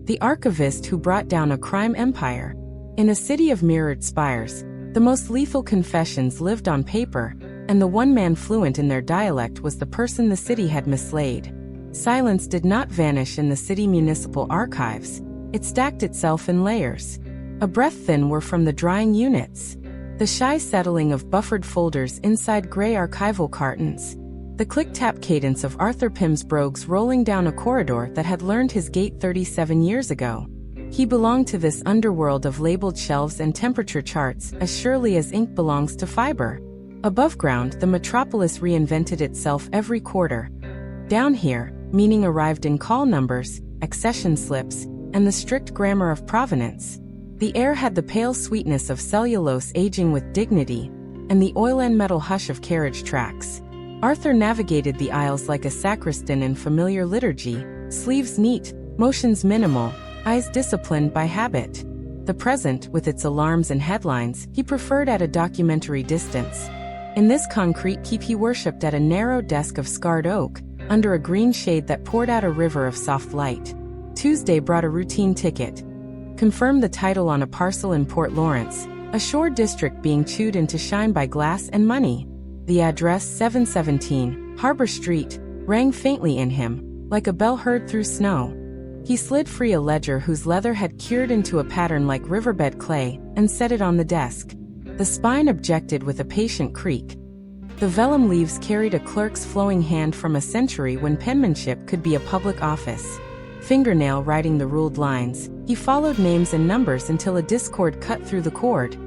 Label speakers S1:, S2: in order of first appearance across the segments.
S1: the archivist who brought down a crime empire. In a city of mirrored spires, the most lethal confessions lived on paper, and the one man fluent in their dialect was the person the city had mislaid. Silence did not vanish in the city municipal archives. It stacked itself in layers. A breath thin were from the drying units. The shy settling of buffered folders inside gray archival cartons. The click-tap cadence of Arthur Pym's brogues rolling down a corridor that had learned his gait 37 years ago. He belonged to this underworld of labeled shelves and temperature charts as surely as ink belongs to fiber. Above ground, the metropolis reinvented itself every quarter. Down here, meaning arrived in call numbers, accession slips, and the strict grammar of provenance. The air had the pale sweetness of cellulose aging with dignity, and the oil and metal hush of carriage tracks. Arthur navigated the aisles like a sacristan in familiar liturgy, sleeves neat, motions minimal, eyes disciplined by habit. The present, with its alarms and headlines, he preferred at a documentary distance. In this concrete keep he worshipped at a narrow desk of scarred oak, under a green shade that poured out a river of soft light. Tuesday brought a routine ticket. Confirmed the title on a parcel in Port Lawrence, a shore district being chewed into shine by glass and money. The address 717, Harbor Street, rang faintly in him, like a bell heard through snow. He slid free a ledger whose leather had cured into a pattern like riverbed clay, and set it on the desk. The spine objected with a patient creak. The vellum leaves carried a clerk's flowing hand from a century when penmanship could be a public office. Fingernail writing the ruled lines, he followed names and numbers until a discord cut through the cord.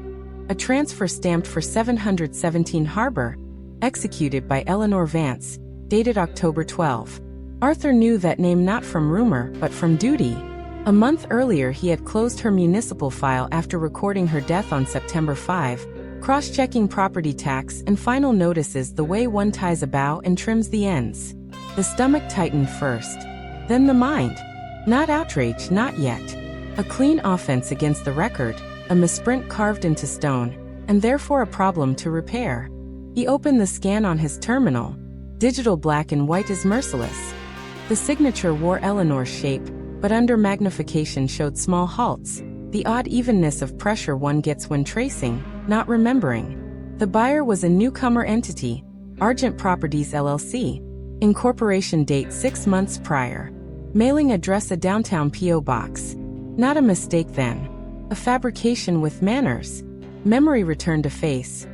S1: A transfer stamped for 717 Harbor, executed by Eleanor Vance, dated October 12. Arthur knew that name not from rumor, but from duty. A month earlier he had closed her municipal file after recording her death on September 5, cross-checking property tax and final notices the way one ties a bow and trims the ends. The stomach tightened first. Then the mind. Not outrage, not yet. A clean offense against the record, a misprint carved into stone, and therefore a problem to repair. He opened the scan on his terminal. Digital black and white is merciless. The signature wore Eleanor's shape, but under magnification showed small halts, the odd evenness of pressure one gets when tracing, not remembering. The buyer was a newcomer entity, Argent Properties LLC. Incorporation date 6 months prior. Mailing address a downtown P.O. box. Not a mistake then. A fabrication with manners. Memory returned to face.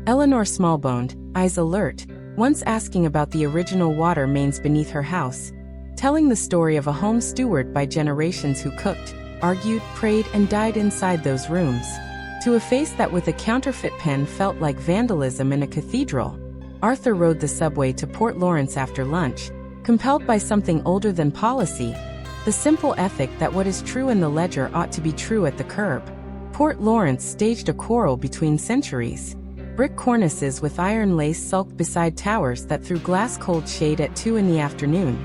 S1: Eleanor small-boned, eyes alert, once asking about the original water mains beneath her house, telling the story of a home steward by generations who cooked, argued, prayed, and died inside those rooms. To a face that with a counterfeit pen felt like vandalism in a cathedral. Arthur rode the subway to Port Lawrence after lunch, compelled by something older than policy, the simple ethic that what is true in the ledger ought to be true at the curb. Port Lawrence staged a quarrel between centuries. Brick cornices with iron lace sulked beside towers that threw glass-cold shade at 2 in the afternoon.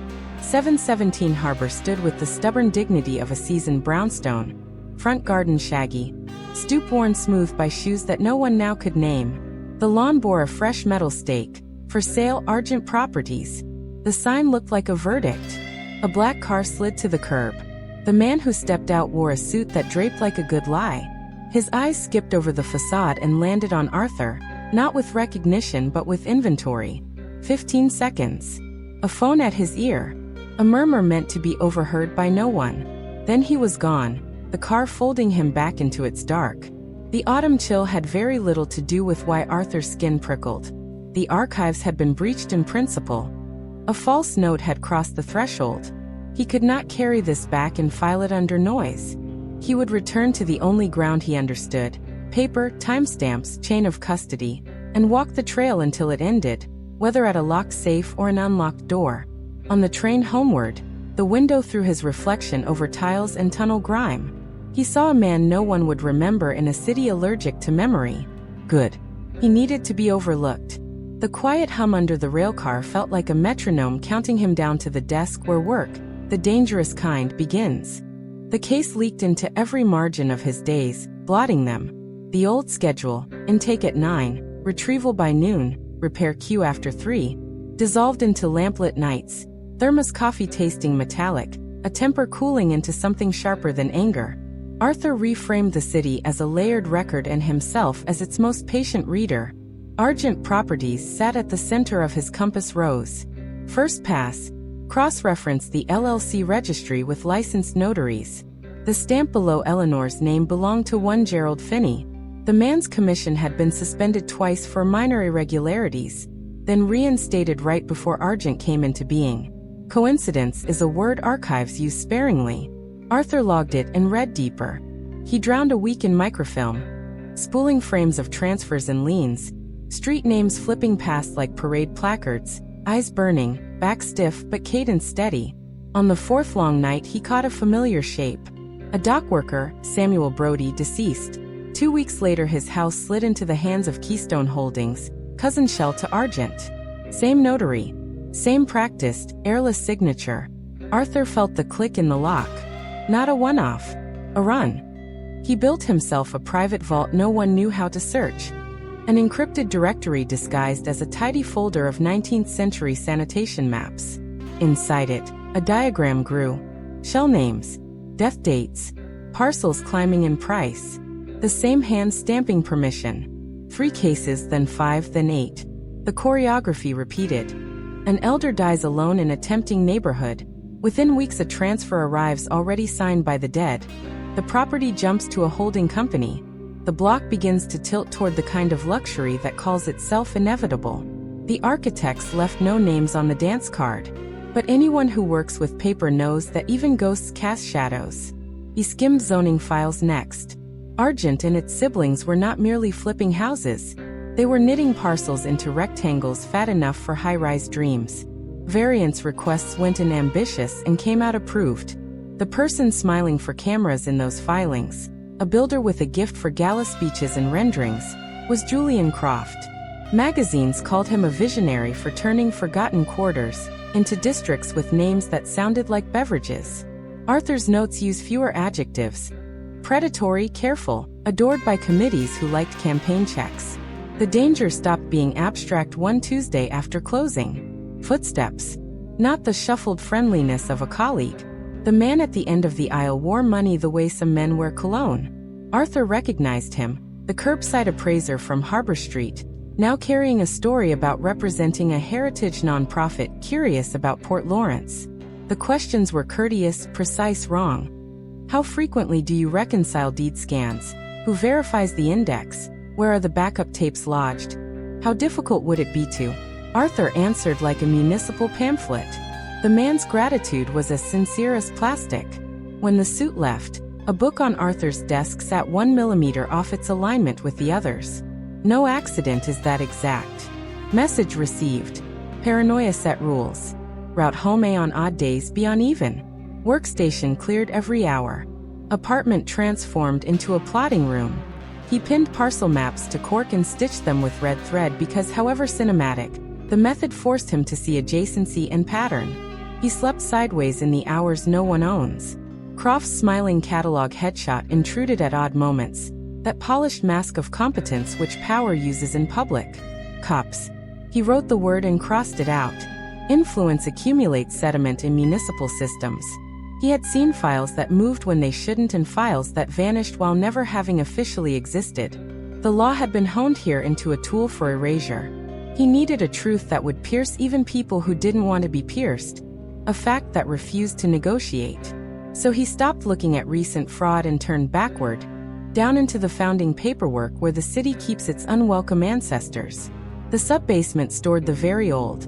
S1: 717 Harbor stood with the stubborn dignity of a seasoned brownstone. Front garden shaggy. Stoop worn smooth by shoes that no one now could name. The lawn bore a fresh metal stake. For sale, Argent Properties. The sign looked like a verdict. A black car slid to the curb. The man who stepped out wore a suit that draped like a good lie. His eyes skipped over the facade and landed on Arthur, not with recognition but with inventory. 15 seconds. A phone at his ear. A murmur meant to be overheard by no one. Then he was gone, the car folding him back into its dark. The autumn chill had very little to do with why Arthur's skin prickled. The archives had been breached in principle. A false note had crossed the threshold. He could not carry this back and file it under noise. He would return to the only ground he understood, paper, timestamps, chain of custody, and walk the trail until it ended, whether at a locked safe or an unlocked door. On the train homeward, the window threw his reflection over tiles and tunnel grime. He saw a man no one would remember in a city allergic to memory. Good. He needed to be overlooked. The quiet hum under the railcar felt like a metronome counting him down to the desk where work, the dangerous kind, begins. The case leaked into every margin of his days, blotting them. The old schedule, intake at 9, retrieval by noon, repair queue after 3, dissolved into lamplit nights, thermos coffee tasting metallic, a temper cooling into something sharper than anger. Arthur reframed the city as a layered record and himself as its most patient reader. Argent Properties sat at the center of his compass rose. First pass. Cross-reference the LLC registry with licensed notaries. The stamp below Eleanor's name belonged to one Gerald Finney. The man's commission had been suspended twice for minor irregularities, then reinstated right before Argent came into being. Coincidence is a word archives use sparingly. Arthur logged it and read deeper. He drowned a week in microfilm, spooling frames of transfers and liens, street names flipping past like parade placards, eyes burning, back stiff but cadence steady. On the fourth long night he caught a familiar shape. A dock worker, Samuel Brody, deceased. 2 weeks later his house slid into the hands of Keystone Holdings, cousin shell to Argent. Same notary. Same practiced, airless signature. Arthur felt the click in the lock. Not a one-off. A run. He built himself a private vault no one knew how to search. An encrypted directory disguised as a tidy folder of 19th century sanitation maps. Inside it, a diagram grew. Shell names. Death dates. Parcels climbing in price. The same hand stamping permission. 3 cases, then 5, then 8. The choreography repeated. An elder dies alone in a tempting neighborhood. Within weeks a transfer arrives already signed by the dead. The property jumps to a holding company. The block begins to tilt toward the kind of luxury that calls itself inevitable. The architects left no names on the dance card. But anyone who works with paper knows that even ghosts cast shadows. He skimmed zoning files next. Argent and its siblings were not merely flipping houses. They were knitting parcels into rectangles fat enough for high-rise dreams. Variance requests went in ambitious and came out approved. The person smiling for cameras in those filings, a builder with a gift for gala speeches and renderings, was Julian Croft. Magazines called him a visionary for turning forgotten quarters into districts with names that sounded like beverages. Arthur's notes use fewer adjectives. Predatory, careful, adored by committees who liked campaign checks. The danger stopped being abstract one Tuesday after closing. Footsteps. Not the shuffled friendliness of a colleague. The man at the end of the aisle wore money the way some men wear cologne. Arthur recognized him, the curbside appraiser from Harbor Street, now carrying a story about representing a heritage nonprofit curious about Port Lawrence. The questions were courteous, precise, wrong. How frequently do you reconcile deed scans? Who verifies the index? Where are the backup tapes lodged? How difficult would it be to? Arthur answered like a municipal pamphlet. The man's gratitude was as sincere as plastic. When the suit left, a book on Arthur's desk sat 1 millimeter off its alignment with the others. No accident is that exact. Message received. Paranoia set rules. Route home A on odd days be uneven. Workstation cleared every hour. Apartment transformed into a plotting room. He pinned parcel maps to cork and stitched them with red thread because, however cinematic, the method forced him to see adjacency and pattern. He slept sideways in the hours no one owns. Croft's smiling catalog headshot intruded at odd moments, that polished mask of competence which power uses in public. Cops. He wrote the word and crossed it out. Influence accumulates sediment in municipal systems. He had seen files that moved when they shouldn't and files that vanished while never having officially existed. The law had been honed here into a tool for erasure. He needed a truth that would pierce even people who didn't want to be pierced. A fact that refused to negotiate. So he stopped looking at recent fraud and turned backward, down into the founding paperwork where the city keeps its unwelcome ancestors. The sub-basement stored the very old.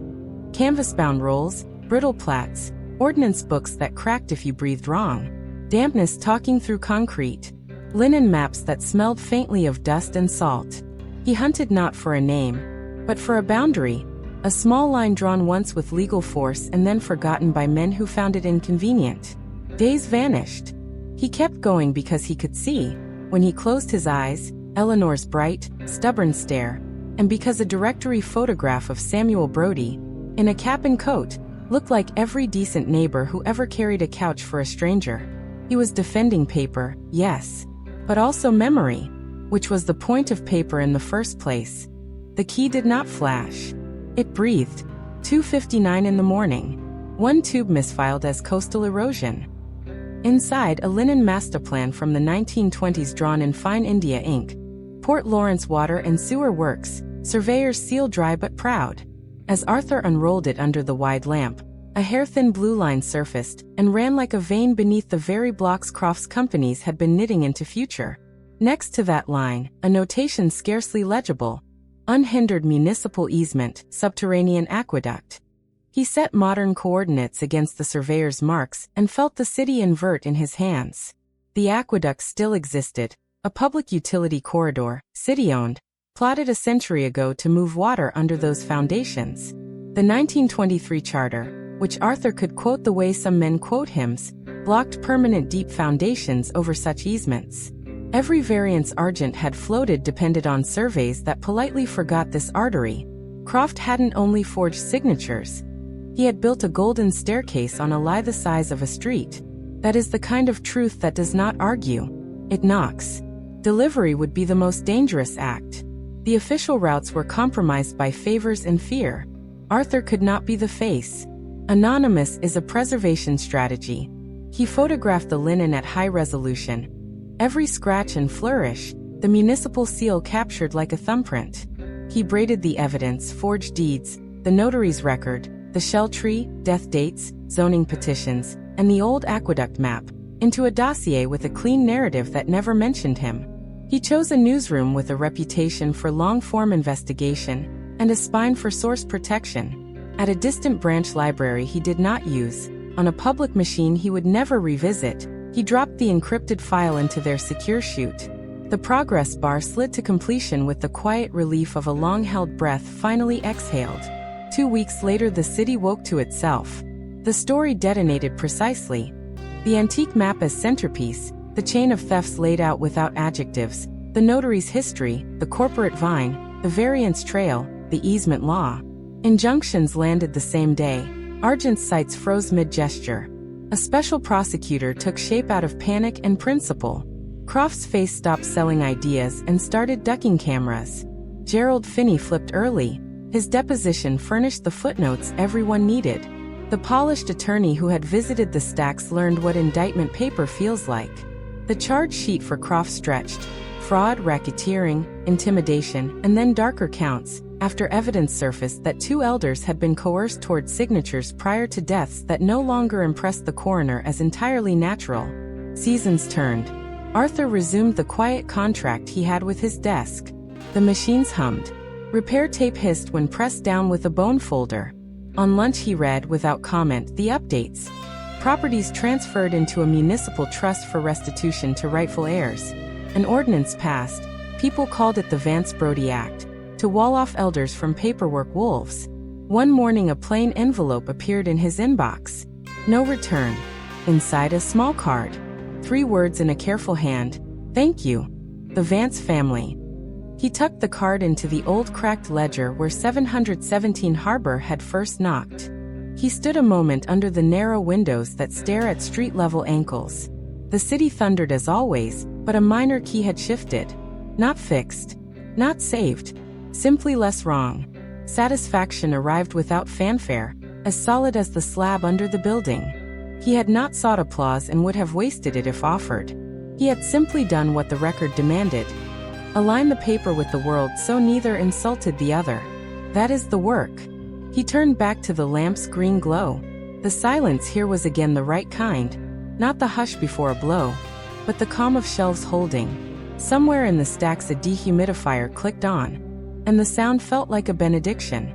S1: Canvas-bound rolls, brittle plats, ordnance books that cracked if you breathed wrong. Dampness talking through concrete. Linen maps that smelled faintly of dust and salt. He hunted not for a name, but for a boundary, a small line drawn once with legal force and then forgotten by men who found it inconvenient. Days vanished. He kept going because he could see, when he closed his eyes, Eleanor's bright, stubborn stare, and because a directory photograph of Samuel Brody, in a cap and coat, looked like every decent neighbor who ever carried a couch for a stranger. He was defending paper, yes, but also memory, which was the point of paper in the first place. The key did not flash. It breathed. 2:59 in the morning. One tube misfiled as coastal erosion. Inside, a linen master plan from the 1920s drawn in fine India ink. Port Lawrence Water and Sewer Works, surveyor's seal dry but proud. As Arthur unrolled it under the wide lamp, a hair-thin blue line surfaced and ran like a vein beneath the very blocks Croft's companies had been knitting into future. Next to that line, a notation scarcely legible. Unhindered municipal easement, subterranean aqueduct. He set modern coordinates against the surveyor's marks and felt the city invert in his hands. The aqueduct still existed, a public utility corridor, city-owned, plotted a century ago to move water under those foundations. The 1923 charter, which Arthur could quote the way some men quote hymns, blocked permanent deep foundations over such easements. Every variance Argent had floated depended on surveys that politely forgot this artery. Croft hadn't only forged signatures. He had built a golden staircase on a lie the size of a street. That is the kind of truth that does not argue. It knocks. Delivery would be the most dangerous act. The official routes were compromised by favors and fear. Arthur could not be the face. Anonymous is a preservation strategy. He photographed the linen at high resolution. Every scratch and flourish, the municipal seal captured like a thumbprint. He braided the evidence, forged deeds, the notary's record, the shell tree, death dates, zoning petitions, and the old aqueduct map, into a dossier with a clean narrative that never mentioned him. He chose a newsroom with a reputation for long-form investigation and a spine for source protection. At a distant branch library he did not use, on a public machine he would never revisit, he dropped the encrypted file into their secure chute. The progress bar slid to completion with the quiet relief of a long-held breath finally exhaled. 2 weeks later the city woke to itself. The story detonated precisely. The antique map as centerpiece, the chain of thefts laid out without adjectives, the notary's history, the corporate vine, the variance trail, the easement law. Injunctions landed the same day. Argent's sights froze mid-gesture. A special prosecutor took shape out of panic and principle. Croft's face stopped selling ideas and started ducking cameras. Gerald Finney flipped early. His deposition furnished the footnotes everyone needed. The polished attorney who had visited the stacks learned what indictment paper feels like. The charge sheet for Croft stretched. Fraud, racketeering, intimidation, and then darker counts, after evidence surfaced that 2 elders had been coerced toward signatures prior to deaths that no longer impressed the coroner as entirely natural. Seasons turned. Arthur resumed the quiet contract he had with his desk. The machines hummed. Repair tape hissed when pressed down with a bone folder. On lunch he read, without comment, the updates. Properties transferred into a municipal trust for restitution to rightful heirs. An ordinance passed. People called it the Vance Brody Act, to wall off elders from paperwork wolves. One morning a plain envelope appeared in his inbox. No return. Inside a small card. 3 words in a careful hand. Thank you. The Vance family. He tucked the card into the old cracked ledger where 717 Harbor had first knocked. He stood a moment under the narrow windows that stare at street-level ankles. The city thundered as always, but a minor key had shifted. Not fixed. Not saved. Simply less wrong. Satisfaction arrived without fanfare, as solid as the slab under the building. He had not sought applause and would have wasted it if offered. He had simply done what the record demanded. Align the paper with the world so neither insulted the other. That is the work. He turned back to the lamp's green glow. The silence here was again the right kind. Not the hush before a blow, but the calm of shelves holding. Somewhere in the stacks a dehumidifier clicked on, and the sound felt like a benediction.